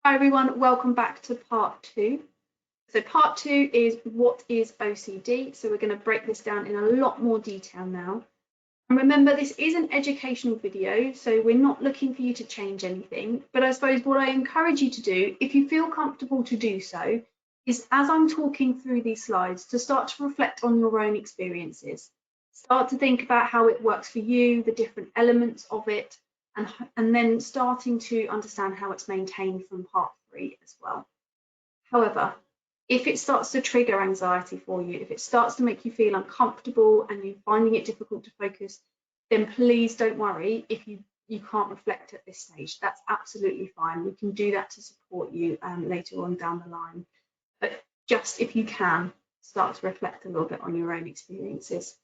Hi everyone, welcome back to part 2. So part 2 is what is OCD. So we're going to break this down in a lot more detail now. And remember, this is an educational video, so we're not looking for you to change anything. But I suppose what I encourage you to do, if you feel comfortable to do so, is as I'm talking through these slides, to start to reflect on your own experiences. Start to think about how it works for you, the different elements of it, and then starting to understand how it's maintained from part 3 as well. However, if it starts to trigger anxiety for you, if it starts to make you feel uncomfortable and you're finding it difficult to focus, then please don't worry if you can't reflect at this stage. That's absolutely fine. We can do that to support you later on down the line. But just if you can, start to reflect a little bit on your own experiences.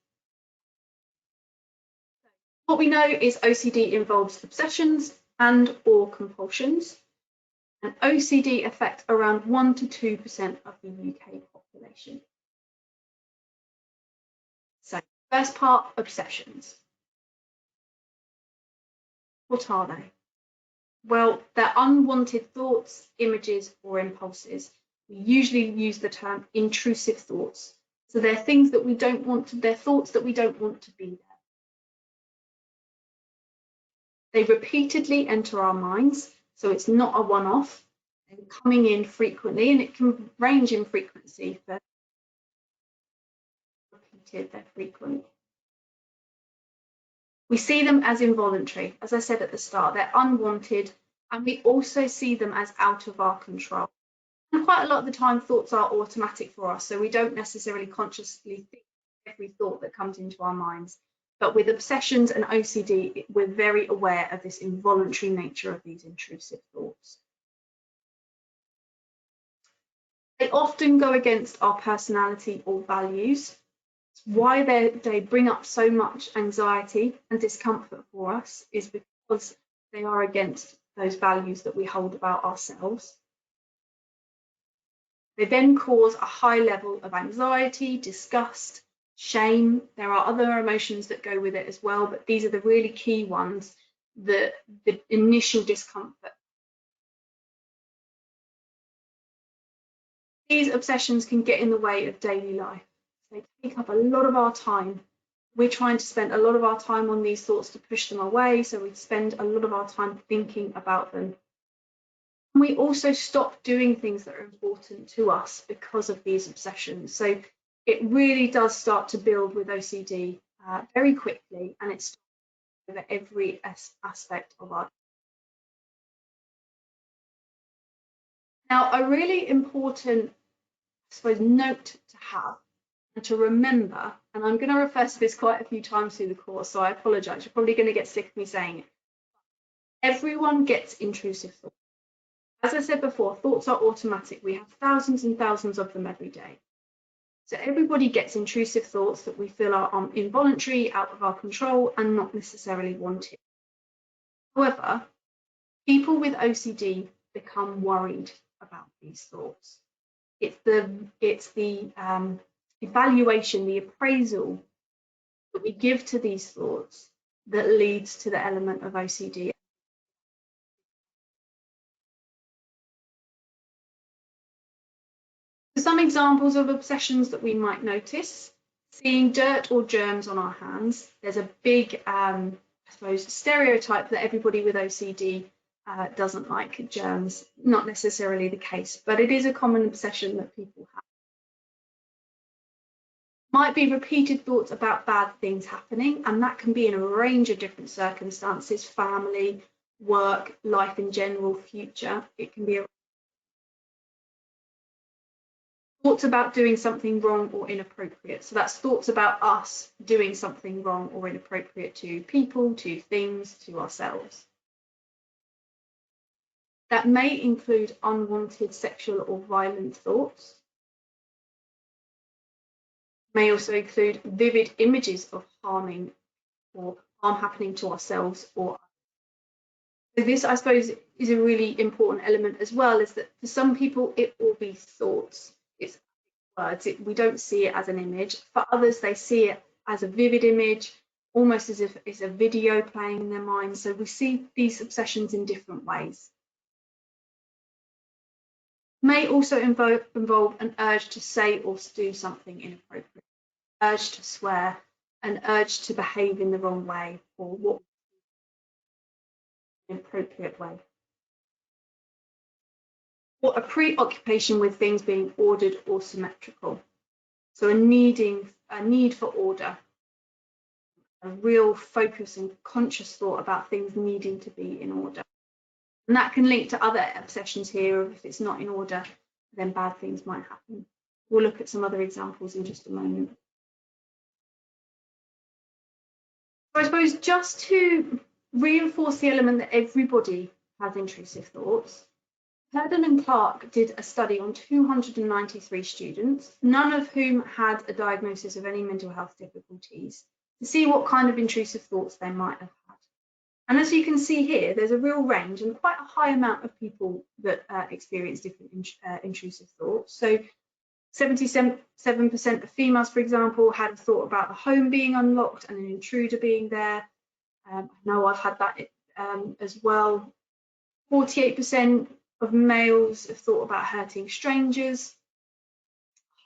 What we know is OCD involves obsessions and or compulsions, and OCD affects around 1 to 2% of the UK population. So, first part, obsessions. What are they? Well, they're unwanted thoughts, images, or impulses. We usually use the term intrusive thoughts. So they're things that we don't want to, they're thoughts that we don't want to be there. They repeatedly enter our minds, so it's not a one-off. They're coming in frequently, and it can range in frequency. But repeated, they're frequent. We see them as involuntary. As I said at the start, they're unwanted, and we also see them as out of our control. And quite a lot of the time, thoughts are automatic for us, so we don't necessarily consciously think every thought that comes into our minds. But with obsessions and OCD, we're very aware of this involuntary nature of these intrusive thoughts. They often go against our personality or values. Why they bring up so much anxiety and discomfort for us is because they are against those values that we hold about ourselves. They then cause a high level of anxiety, disgust, shame. There are other emotions that go with it as well, but these are the really key ones, the initial discomfort. These obsessions can get in the way of daily life. They take up a lot of our time. We're trying to spend a lot of our time on these thoughts to push them away, so we spend a lot of our time thinking about them. And we also stop doing things that are important to us because of these obsessions. So it really does start to build with OCD very quickly, and it's over every aspect of our life. Now, a really important, I suppose, note to have and to remember, and I'm going to refer to this quite a few times through the course, so I apologise, you're probably going to get sick of me saying it. Everyone gets intrusive thoughts. As I said before, thoughts are automatic. We have thousands and thousands of them every day. So everybody gets intrusive thoughts that we feel are involuntary, out of our control, and not necessarily wanted. However, people with OCD become worried about these thoughts. It's the evaluation, the appraisal that we give to these thoughts that leads to the element of OCD. Some examples of obsessions that we might notice: seeing dirt or germs on our hands. There's a big, I suppose, stereotype that everybody with OCD doesn't like germs. Not necessarily the case, but it is a common obsession that people have. Might be repeated thoughts about bad things happening, and that can be in a range of different circumstances: family, work, life in general, future. It can be thoughts about doing something wrong or inappropriate. So that's thoughts about us doing something wrong or inappropriate to people, to things, to ourselves. That may include unwanted sexual or violent thoughts. May also include vivid images of harming or harm happening to ourselves or others. So this, I suppose, is a really important element as well, is that for some people it will be thoughts. It's words. We don't see it as an image. For others, they see it as a vivid image, almost as if it's a video playing in their mind. So we see these obsessions in different ways. May also involve an urge to say or do something inappropriate, urge to swear, an urge to behave in the wrong way or what inappropriate way. Or a preoccupation with things being ordered or symmetrical. So a need for order, a real focus and conscious thought about things needing to be in order. And that can link to other obsessions here of if it's not in order, then bad things might happen. We'll look at some other examples in just a moment. So I suppose just to reinforce the element that everybody has intrusive thoughts, Purdon and Clark did a study on 293 students, none of whom had a diagnosis of any mental health difficulties, to see what kind of intrusive thoughts they might have had. And as you can see here, there's a real range and quite a high amount of people that experience different intrusive thoughts. So 77% of females, for example, had a thought about the home being unlocked and an intruder being there. I know I've had that as well. 48% of males have thought about hurting strangers.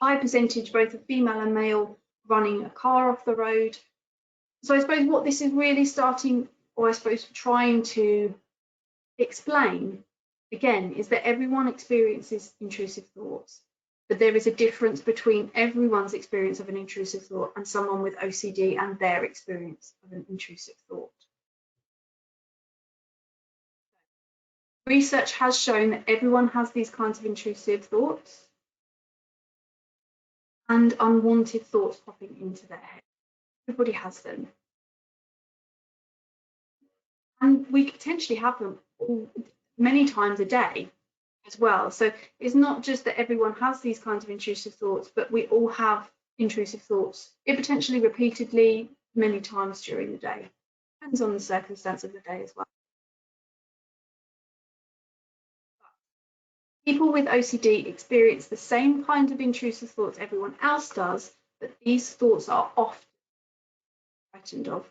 High percentage, both of female and male, running a car off the road. So I suppose what this is really starting, or I suppose trying to explain, again, is that everyone experiences intrusive thoughts, but there is a difference between everyone's experience of an intrusive thought and someone with OCD and their experience of an intrusive thought. Research has shown that everyone has these kinds of intrusive thoughts and unwanted thoughts popping into their head. Everybody has them. And we potentially have them many times a day as well. So it's not just that everyone has these kinds of intrusive thoughts, but we all have intrusive thoughts, potentially repeatedly, many times during the day. Depends on the circumstance of the day as well. People with OCD experience the same kind of intrusive thoughts everyone else does, but these thoughts are often frightened of.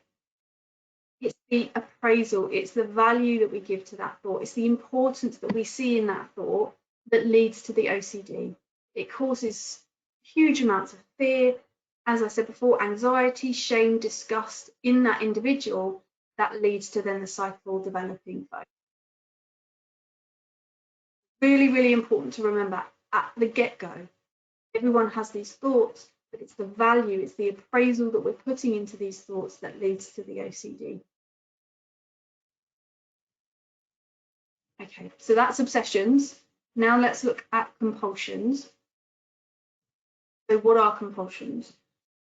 It's the appraisal, it's the value that we give to that thought, it's the importance that we see in that thought that leads to the OCD. It causes huge amounts of fear, as I said before, anxiety, shame, disgust in that individual that leads to then the cycle developing further. Really, really important to remember at the get-go, everyone has these thoughts, but it's the value, it's the appraisal that we're putting into these thoughts that leads to the OCD. Okay, so that's obsessions. Now let's look at compulsions. So what are compulsions?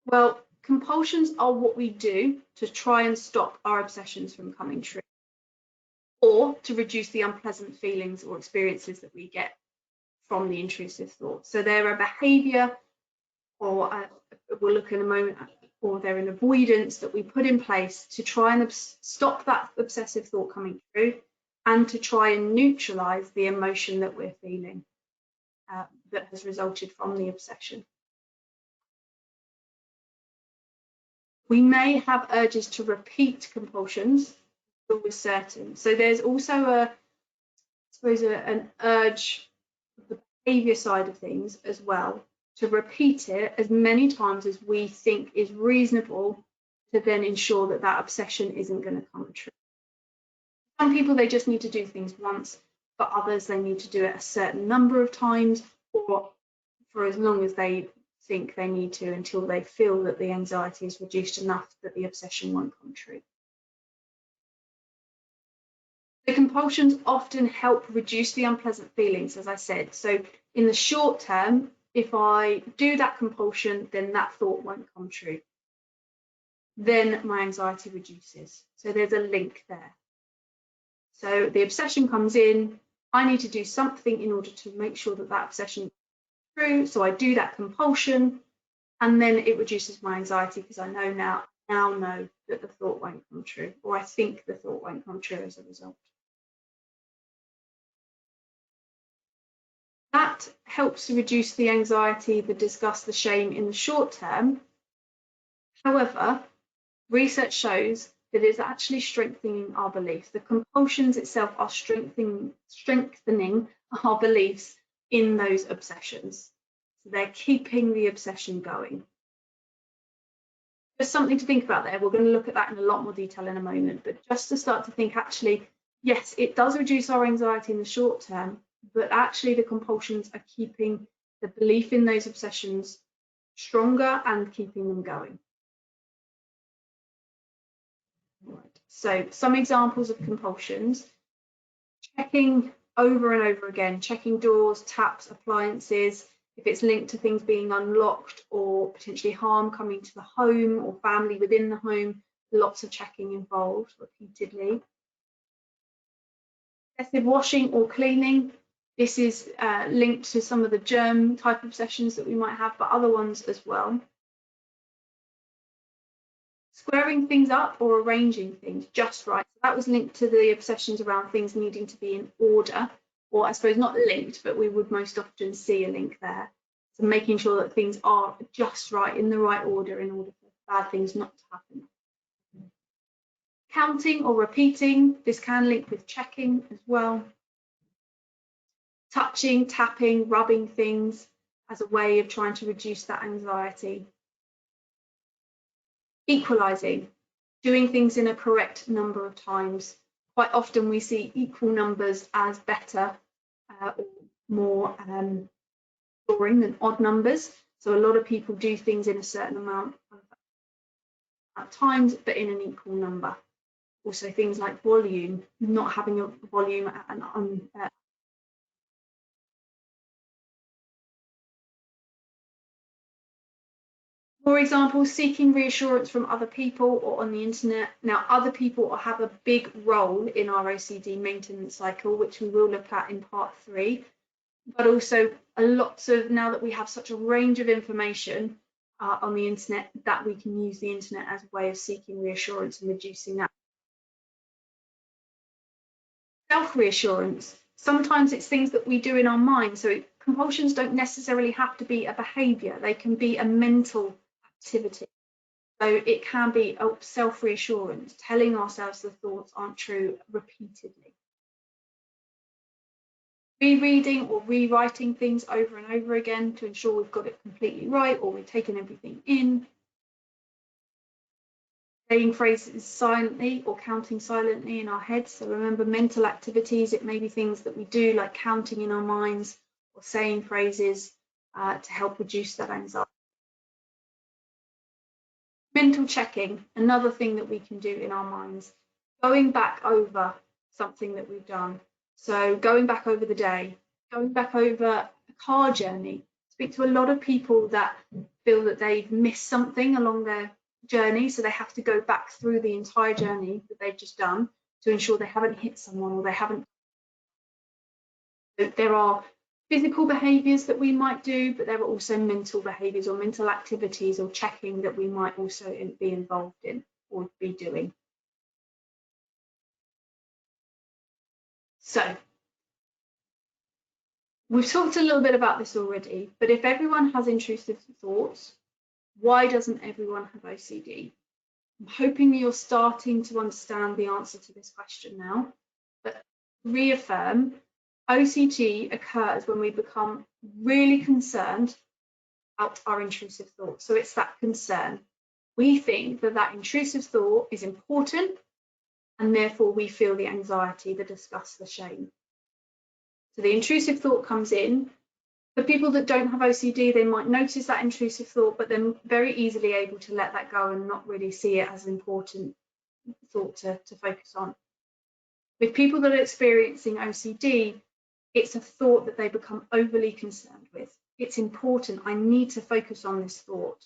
Well, compulsions are what we do to try and stop our obsessions from coming true, or to reduce the unpleasant feelings or experiences that we get from the intrusive thoughts. So they're a behavior, or we'll look in a moment, or they're an avoidance that we put in place to try and stop that obsessive thought coming true and to try and neutralize the emotion that we're feeling that has resulted from the obsession. We may have urges to repeat compulsions, always certain. So there's also an urge, the behavior side of things as well, to repeat it as many times as we think is reasonable to then ensure that that obsession isn't going to come true. Some people, they just need to do things once, but others, they need to do it a certain number of times or for as long as they think they need to until they feel that the anxiety is reduced enough that the obsession won't come true. The compulsions often help reduce the unpleasant feelings, as I said. So in the short term, if I do that compulsion, then that thought won't come true. Then my anxiety reduces. So there's a link there. So the obsession comes in, I need to do something in order to make sure that that obsession is true. So I do that compulsion, and then it reduces my anxiety because I now know that the thought won't come true, or I think the thought won't come true as a result. That helps to reduce the anxiety, the disgust, the shame in the short term. However, research shows that it's actually strengthening our beliefs. The compulsions itself are strengthening our beliefs in those obsessions. So they're keeping the obsession going. Just something to think about there. We're going to look at that in a lot more detail in a moment, but just to start to think, actually, yes, it does reduce our anxiety in the short term, but actually the compulsions are keeping the belief in those obsessions stronger and keeping them going. Right. So some examples of compulsions: checking over and over again, checking doors, taps, appliances, if it's linked to things being unlocked or potentially harm coming to the home or family within the home, lots of checking involved repeatedly. Excessive washing or cleaning, this is linked to some of the germ type obsessions that we might have, but other ones as well. Squaring things up or arranging things just right. So that was linked to the obsessions around things needing to be in order, or I suppose not linked, but we would most often see a link there. So making sure that things are just right, in the right order, in order for bad things not to happen. Counting or repeating, this can link with checking as well. Touching, tapping, rubbing things as a way of trying to reduce that anxiety. Equalizing, doing things in a correct number of times. Quite often we see equal numbers as better or more boring than odd numbers. So a lot of people do things in a certain amount of times, but in an equal number. Also things like volume, not having a volume at an For example, seeking reassurance from other people or on the internet. Now, other people have a big role in our OCD maintenance cycle, which we will look at in part 3, but also lots of, now that we have such a range of information on the internet, that we can use the internet as a way of seeking reassurance and reducing that. Self-reassurance. Sometimes it's things that we do in our mind. So compulsions don't necessarily have to be a behavior. They can be a mental activity. So it can be a self-reassurance, telling ourselves the thoughts aren't true repeatedly. Rereading or rewriting things over and over again to ensure we've got it completely right or we've taken everything in. Saying phrases silently or counting silently in our heads. So remember, mental activities, it may be things that we do like counting in our minds or saying phrases to help reduce that anxiety. Mental checking, another thing that we can do in our minds, going back over something that we've done. So going back over the day, going back over a car journey. Speak to a lot of people that feel that they've missed something along their journey, so they have to go back through the entire journey that they've just done to ensure they haven't hit someone or they haven't. There are physical behaviours that we might do, but there are also mental behaviours or mental activities or checking that we might also be involved in or be doing. So we've talked a little bit about this already, but if everyone has intrusive thoughts, why doesn't everyone have OCD? I'm hoping you're starting to understand the answer to this question now, but reaffirm, OCD occurs when we become really concerned about our intrusive thoughts. So it's that concern. We think that that intrusive thought is important, and therefore we feel the anxiety, the disgust, the shame. So the intrusive thought comes in. For people that don't have OCD, they might notice that intrusive thought, but they're very easily able to let that go and not really see it as an important thought to focus on. With people that are experiencing OCD, it's a thought that they become overly concerned with. It's important. I need to focus on this thought.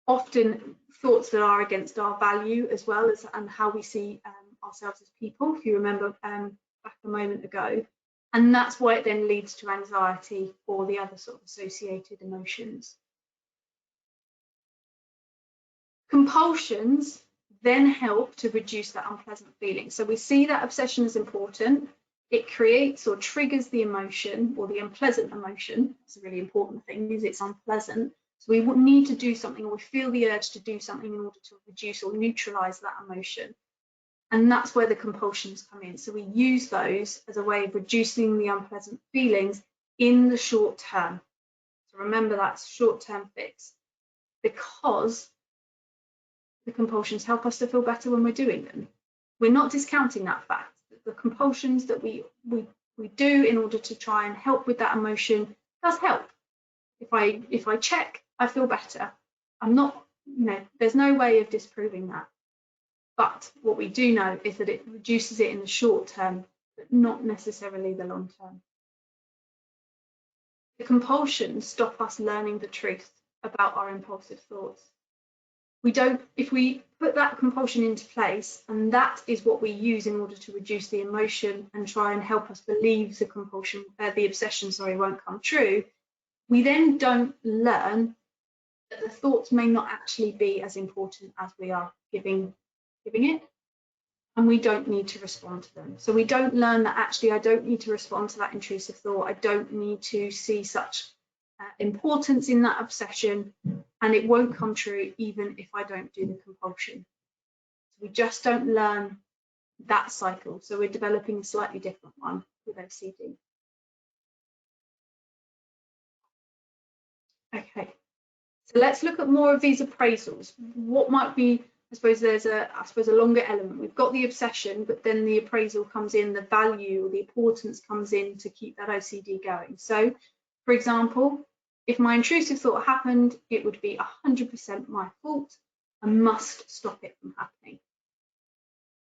Often thoughts that are against our value as well as and how we see ourselves as people, if you remember back a moment ago. And that's why it then leads to anxiety or the other sort of associated emotions. Compulsions then help to reduce that unpleasant feeling. So we see that obsession is important. It creates or triggers the emotion or the unpleasant emotion. That's a really important thing, is it's unpleasant. So we need to do something, or we feel the urge to do something in order to reduce or neutralize that emotion. And that's where the compulsions come in. So we use those as a way of reducing the unpleasant feelings in the short term. So remember, that's short-term fix, because the compulsions help us to feel better when we're doing them. We're not discounting that fact. The compulsions that we do in order to try and help with that emotion does help. If I check, I feel better. I'm not, there's no way of disproving that. But what we do know is that it reduces it in the short term, but not necessarily the long term. The compulsions stop us learning the truth about our impulsive thoughts. If we put that compulsion into place, and that is what we use in order to reduce the emotion and try and help us believe the obsession, won't come true, we then don't learn that the thoughts may not actually be as important as we are giving it, and we don't need to respond to them. So we don't learn that actually I don't need to respond to that intrusive thought. I don't need to see such importance in that obsession, and it won't come true even if I don't do the compulsion. So we just don't learn that cycle. So we're developing a slightly different one with OCD. Okay, so let's look at more of these appraisals. What might be, I suppose there's a longer element. We've got the obsession, but then the appraisal comes in, the value or the importance comes in to keep that OCD going. So, for example, if my intrusive thought happened, it would be 100% my fault. I must stop it from happening.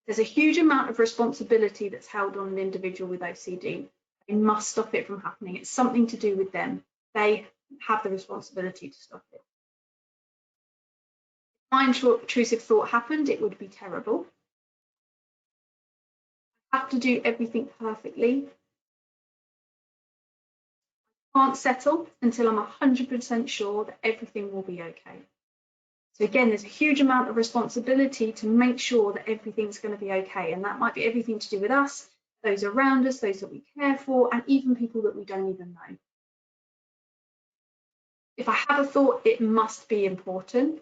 There's a huge amount of responsibility that's held on an individual with OCD. They must stop it from happening. It's something to do with them. They have the responsibility to stop it. If my intrusive thought happened, it would be terrible. I have to do everything perfectly. Can't settle until I'm 100% sure that everything will be okay. So again, there's a huge amount of responsibility to make sure that everything's going to be okay. And that might be everything to do with us, those around us, those that we care for, and even people that we don't even know. If I have a thought, it must be important.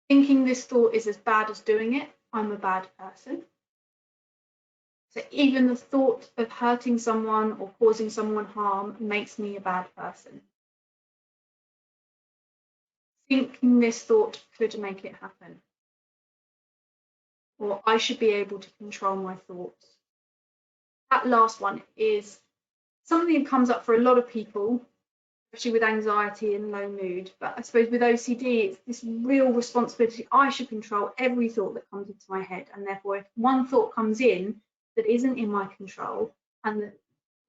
Thinking this thought is as bad as doing it, I'm a bad person. So even the thought of hurting someone or causing someone harm makes me a bad person. Thinking this thought could make it happen. Or I should be able to control my thoughts. That last one is something that comes up for a lot of people, especially with anxiety and low mood. But I suppose with OCD, it's this real responsibility. I should control every thought that comes into my head. And therefore, if one thought comes in that isn't in my control and that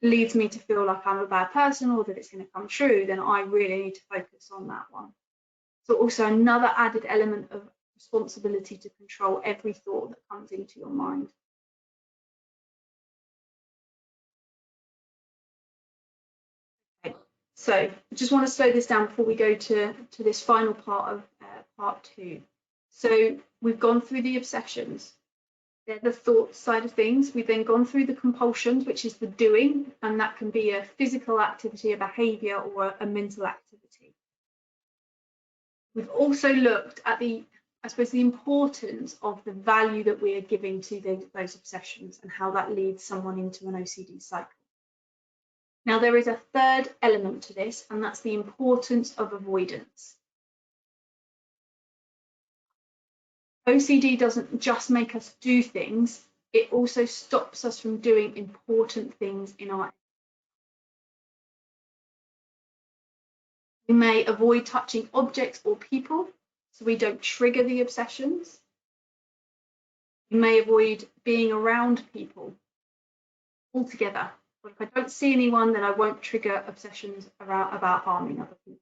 leads me to feel like I'm a bad person or that it's going to come true, then I really need to focus on that one. So also another added element of responsibility to control every thought that comes into your mind. Okay, so I just want to slow this down before we go to this final part of part 2. So we've gone through the obsessions. They're the thought side of things. We've then gone through the compulsions, which is the doing, and that can be a physical activity, a behavior, or a mental activity. We've also looked at the importance of the value that we are giving to those obsessions and how that leads someone into an OCD cycle. Now, there is a third element to this, and that's the importance of avoidance. OCD doesn't just make us do things, it also stops us from doing important things in our life. We may avoid touching objects or people, so we don't trigger the obsessions. We may avoid being around people altogether. But if I don't see anyone, then I won't trigger obsessions about harming other people.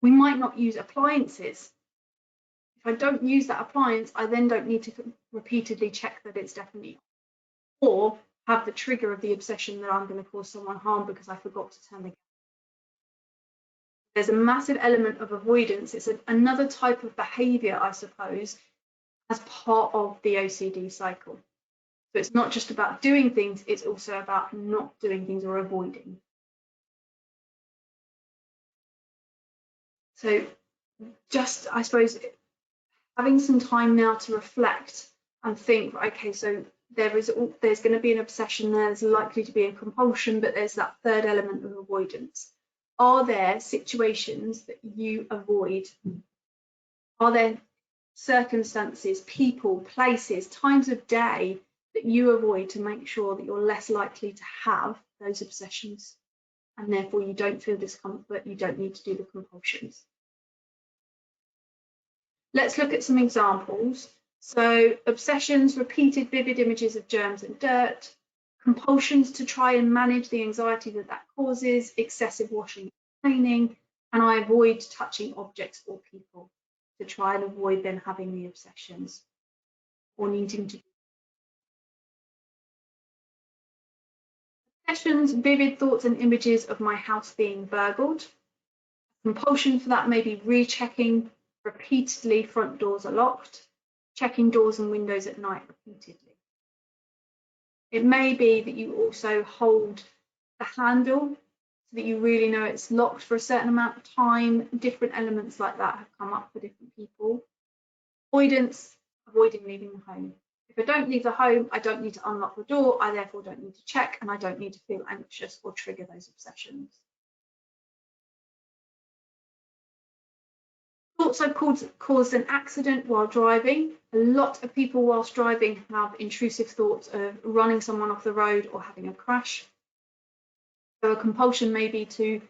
We might not use appliances. If I don't use that appliance, I then don't need to repeatedly check that it's definitely on, or have the trigger of the obsession that I'm going to cause someone harm because I forgot to turn the gas. There's a massive element of avoidance. It's another type of behavior, I suppose, as part of the OCD cycle. So it's not just about doing things, it's also about not doing things or avoiding. So just, I suppose, having some time now to reflect and think, okay, so there's going to be an obsession there, there's likely to be a compulsion, but there's that third element of avoidance. Are there situations that you avoid? Are there circumstances, people, places, times of day that you avoid to make sure that you're less likely to have those obsessions, and therefore you don't feel discomfort, you don't need to do the compulsions? Let's look at some examples. So obsessions, repeated vivid images of germs and dirt, compulsions to try and manage the anxiety that causes, excessive washing and cleaning, and I avoid touching objects or people to try and avoid them having the obsessions or needing to. Obsessions, vivid thoughts and images of my house being burgled. Compulsion for that may be rechecking repeatedly front doors are locked, checking doors and windows at night repeatedly. It may be that you also hold the handle so that you really know it's locked for a certain amount of time. Different elements like that have come up for different people. Avoidance, avoiding leaving the home. If I don't leave the home, I don't need to unlock the door, I therefore don't need to check, and I don't need to feel anxious or trigger those obsessions. Thoughts I've caused an accident while driving. A lot of people whilst driving have intrusive thoughts of running someone off the road or having a crash. So a compulsion may be to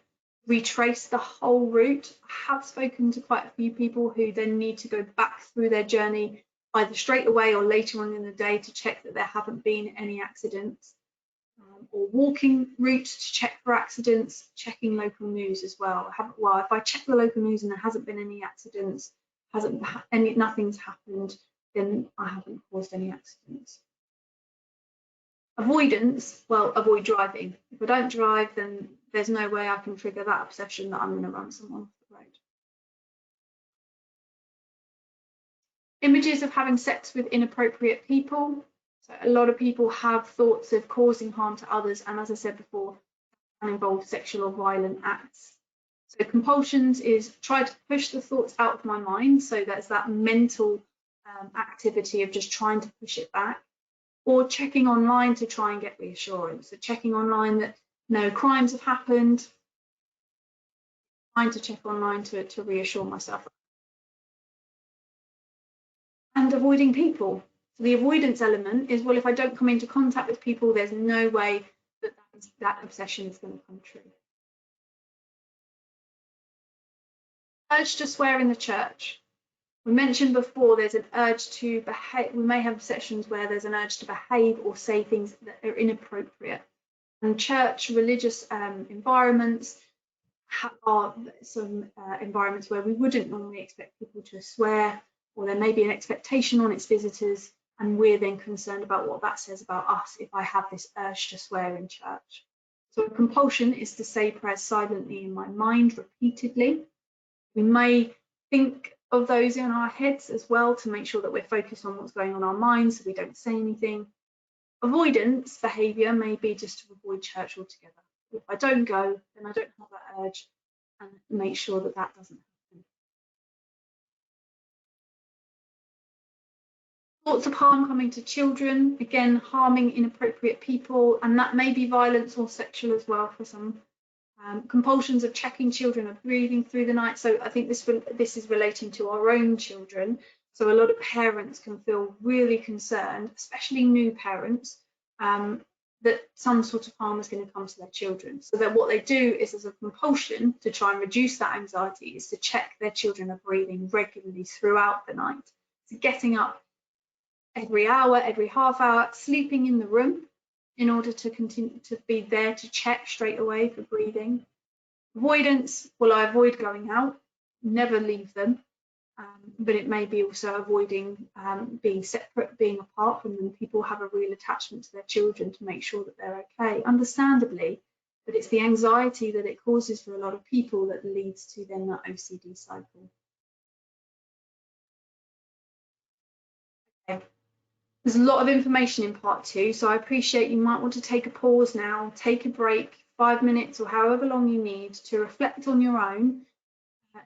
retrace the whole route. I have spoken to quite a few people who then need to go back through their journey either straight away or later on in the day to check that there haven't been any accidents. Or walking route to check for accidents, checking local news as well. If I check the local news and there hasn't been any accidents, nothing's happened, then I haven't caused any accidents. Avoidance, well, avoid driving. If I don't drive, then there's no way I can trigger that obsession that I'm going to run someone off the road. Images of having sex with inappropriate people. So a lot of people have thoughts of causing harm to others, and as I said before, can involve sexual or violent acts. So compulsions is try to push the thoughts out of my mind. So that's that mental activity of just trying to push it back, or checking online to try and get reassurance. So checking online that no crimes have happened, trying to check online to reassure myself. And avoiding people. So the avoidance element is, well, if I don't come into contact with people, there's no way that obsession is going to come true. Urge to swear in the church. We mentioned before there's an urge to behave. We may have obsessions where there's an urge to behave or say things that are inappropriate. And church, religious environments are some environments where we wouldn't normally expect people to swear, or there may be an expectation on its visitors, and we're then concerned about what that says about us if I have this urge to swear in church. So a compulsion is to say prayers silently in my mind repeatedly. We may think of those in our heads as well to make sure that we're focused on what's going on in our minds so we don't say anything. Avoidance behaviour may be just to avoid church altogether. If I don't go, then I don't have that urge, and make sure that that doesn't happen. Thoughts of harm coming to children, again, harming inappropriate people, and that may be violence or sexual as well for some. Compulsions of checking children are breathing through the night. So I think this is relating to our own children. So a lot of parents can feel really concerned, especially new parents, that some sort of harm is going to come to their children. So that what they do is, as a compulsion to try and reduce that anxiety, is to check their children are breathing regularly throughout the night. So getting up every hour, every half hour, sleeping in the room in order to continue to be there to check straight away for breathing. Avoidance, well, I avoid going out, never leave them, but it may be also avoiding being separate, being apart from them. People have a real attachment to their children to make sure that they're okay, understandably, but it's the anxiety that it causes for a lot of people that leads to then that OCD cycle. Okay. There's a lot of information in part 2, so I appreciate you might want to take a pause now, take a break, 5 minutes or however long you need to reflect on your own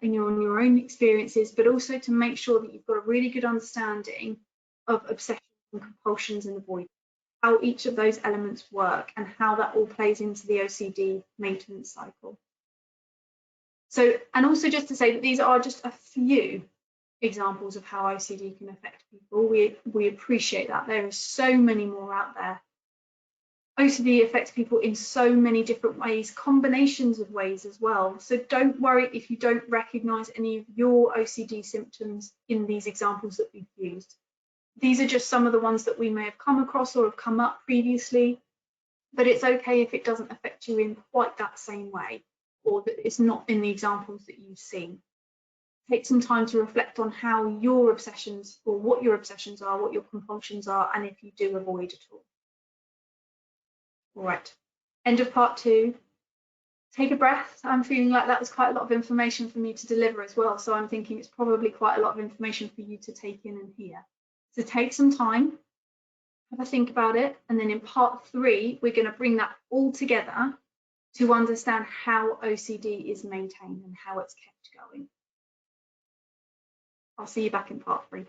and on your own experiences, but also to make sure that you've got a really good understanding of obsessions and compulsions and avoidance. how each of those elements work and how that all plays into the OCD maintenance cycle. So, and also just to say that these are just a few examples of how OCD can affect people. We appreciate that. There are so many more out there. OCD affects people in so many different ways, combinations of ways as well. So don't worry if you don't recognise any of your OCD symptoms in these examples that we've used. These are just some of the ones that we may have come across or have come up previously, but it's okay if it doesn't affect you in quite that same way, or that it's not in the examples that you've seen. Take some time to reflect on how your obsessions, or what your obsessions are, what your compulsions are, and if you do avoid at all. All right, end of part 2. Take a breath. I'm feeling like that was quite a lot of information for me to deliver as well, so I'm thinking it's probably quite a lot of information for you to take in and hear. So take some time, have a think about it, and then in part 3, we're going to bring that all together to understand how OCD is maintained and how it's kept going. I'll see you back in part 3.